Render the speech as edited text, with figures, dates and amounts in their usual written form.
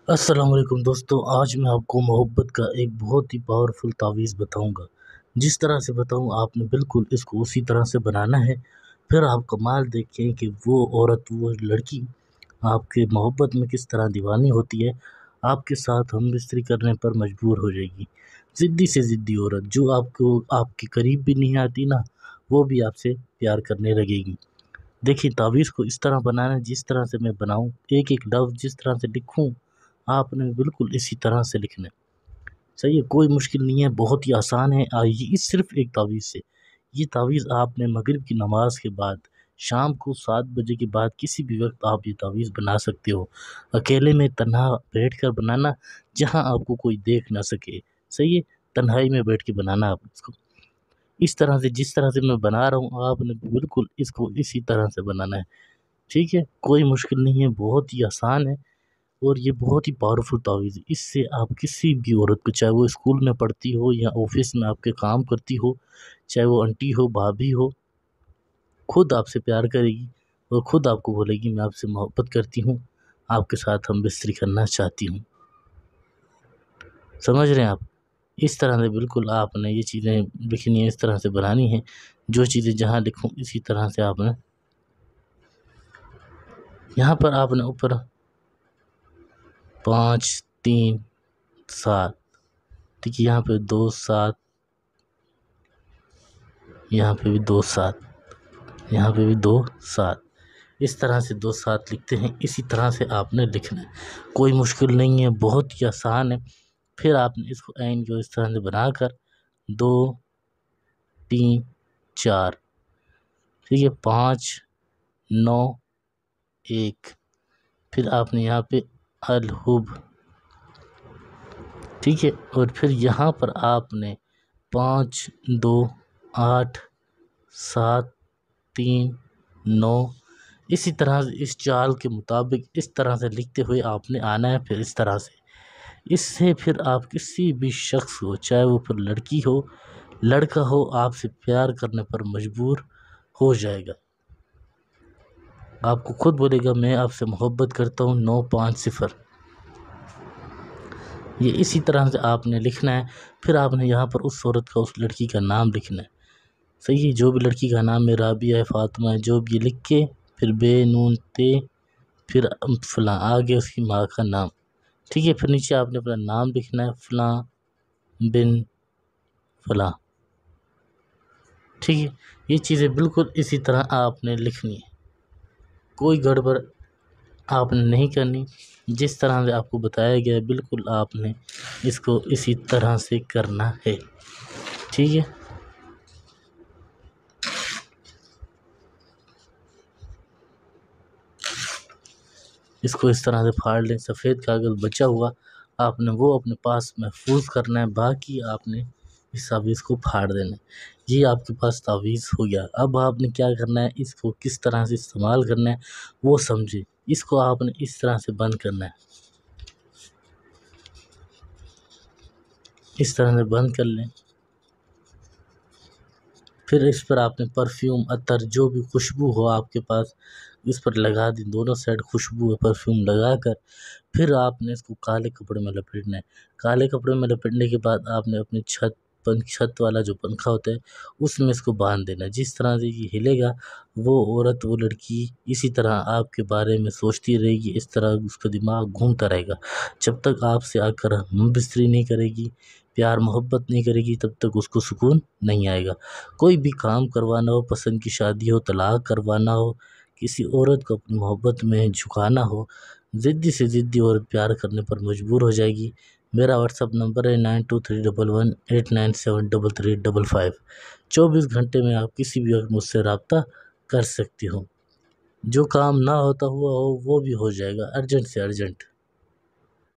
السلام علیکم دوستو، آج میں آپ کو محبت کا ایک بہت ہی پاورفل تعویذ بتاؤں گا۔ جس طرح سے بتاؤں آپ نے بالکل اس کو اسی طرح سے بنانا ہے۔ پھر آپ کمال دیکھیں کہ وہ عورت، وہ لڑکی آپ کے محبت میں کس طرح دیوانی ہوتی ہے، آپ کے ساتھ ہم بستری کرنے پر مجبور ہو جائے گی۔ ضدی سے ضدی عورت جو آپ کے قریب بھی نہیں آتی نا، وہ بھی آپ سے پیار کرنے لگے گی۔ دیکھیں تعویذ کو اس طرح بنانا ہے جس طرح سے میں بناؤں، ایک ایک لفظ جس طرح سے لکھوں آپ نے بالکل اسی طرح سے لکھنا ہے۔ صحیح ہے، کوئی مشکل نہیں ہے، بہت ہی آسان ہے۔ آئیے اس صرف ایک تعویذ سے، یہ تعویذ آپ نے مغرب کی نماز کے بعد، شام کو 7 بجے کے بعد کسی بھی وقت آپ یہ تعویذ بنا سکتے ہو۔ اکیلے میں تنہا بیٹھ کر بنانا، جہاں آپ کو کوئی دیکھ نہ سکے۔ صحیح ہے، تنہائی میں بیٹھ کے بنانا آپ اس کو اس طرح سے، جس طرح سے میں بنا رہا ہوں آپ نے بالکل اس کو اسی طرح سے بنانا ہے۔ ٹھیک ہے، کوئی مشکل نہیں ہے، بہت ہی آسان ہے اور یہ بہت ہی پاورفل تعویذ ہے۔ اس سے آپ کسی بھی عورت کو، چاہے وہ اسکول میں پڑھتی ہو یا آفس میں آپ کے کام کرتی ہو، چاہے وہ انٹی ہو، بھابھی ہو، خود آپ سے پیار کرے گی اور خود آپ کو بولے گی میں آپ سے محبت کرتی ہوں، آپ کے ساتھ ہم بستری کرنا چاہتی ہوں۔ سمجھ رہے ہیں آپ؟ اس طرح سے بالکل آپ نے یہ چیزیں لکھنی ہیں، اس طرح سے بنانی ہیں۔ جو چیزیں جہاں لکھوں اسی طرح سے آپ نے یہاں پر آپ نے اوپر 5 3 7، ٹھیک ہے، یہاں پہ 2 7، یہاں پہ بھی 2 7، یہاں پہ بھی 2 7، اس طرح سے 2 7 لکھتے ہیں۔ اسی طرح سے آپ نے لکھنا ہے، کوئی مشکل نہیں ہے، بہت ہی آسان ہے۔ پھر آپ نے اس کو عین جو اس طرح سے بنا کر 2 3 4، ٹھیک ہے، 5 9 1، پھر آپ نے یہاں پہ الحب، ٹھیک ہے، اور پھر یہاں پر آپ نے 5 2 8 7 3 9، اسی طرح سے اس چال کے مطابق اس طرح سے لکھتے ہوئے آپ نے آنا ہے۔ پھر اس طرح سے، اس سے پھر آپ کسی بھی شخص کو، چاہے وہ پھر لڑکی ہو لڑکا ہو، آپ سے پیار کرنے پر مجبور ہو جائے گا۔ آپ کو خود بولے گا میں آپ سے محبت کرتا ہوں 950۔ یہ اسی طرح سے آپ نے لکھنا ہے۔ پھر آپ نے یہاں پر اس عورت کا، اس لڑکی کا نام لکھنا ہے۔ صحیح ہے، جو بھی لڑکی کا نام ہے، رابعہ ہے، فاطمہ ہے، جو بھی لکھ کے پھر بے نون تے، پھر فلاں، آگے اس کی ماں کا نام، ٹھیک ہے، پھر نیچے آپ نے اپنا نام لکھنا ہے، فلاں بن فلاں، ٹھیک ہے۔ یہ چیزیں بالکل اسی طرح آپ نے لکھنی ہے، کوئی گڑبڑ آپ نے نہیں کرنی۔ جس طرح سے آپ کو بتایا گیا ہے بالکل آپ نے اس کو اسی طرح سے کرنا ہے، ٹھیک ہے۔ اس کو اس طرح سے پھاڑ لیں، سفید کاغذ بچا ہوا آپ نے وہ اپنے پاس محفوظ کرنا ہے، باقی آپ نے اس تعویذ کو پھاڑ دینا ہے۔ یہ آپ کے پاس تعویذ ہو گیا۔ اب آپ نے کیا کرنا ہے، اس کو کس طرح سے استعمال کرنا ہے وہ سمجھے۔ اس کو آپ نے اس طرح سے بند کرنا ہے، اس طرح سے بند کر لیں۔ پھر اس پر آپ نے پرفیوم، عطر، جو بھی خوشبو ہو آپ کے پاس، اس پر لگا دیں، دونوں سائڈ خوشبو پرفیوم لگا کر پھر آپ نے اس کو کالے کپڑے میں لپیٹنا ہے۔ کالے کپڑے میں لپیٹنے کے بعد آپ نے اپنی چھت والا جو پنکھا ہوتا ہے اس میں اس کو باندھ دینا ہے۔ جس طرح سے یہ ہلے گا، وہ عورت، وہ لڑکی اسی طرح آپ کے بارے میں سوچتی رہے گی، اس طرح اس کا دماغ گھومتا رہے گا جب تک آپ سے آ کر ہم بستری نہیں کرے گی، پیار محبت نہیں کرے گی، تب تک اس کو سکون نہیں آئے گا۔ کوئی بھی کام کروانا ہو، پسند کی شادی ہو، طلاق کروانا ہو، کسی عورت کو اپنی محبت میں جھکانا ہو، ضدی سے ضدی عورت پیار کرنے پر مجبور ہو جائے گی۔ میرا واٹس ایپ نمبر ہے 923118973355۔ 24 گھنٹے میں آپ کسی بھی وقت مجھ سے رابطہ کر سکتے ہو۔ جو کام نہ ہوتا ہوا ہو وہ بھی ہو جائے گا، ارجنٹ سے ارجنٹ۔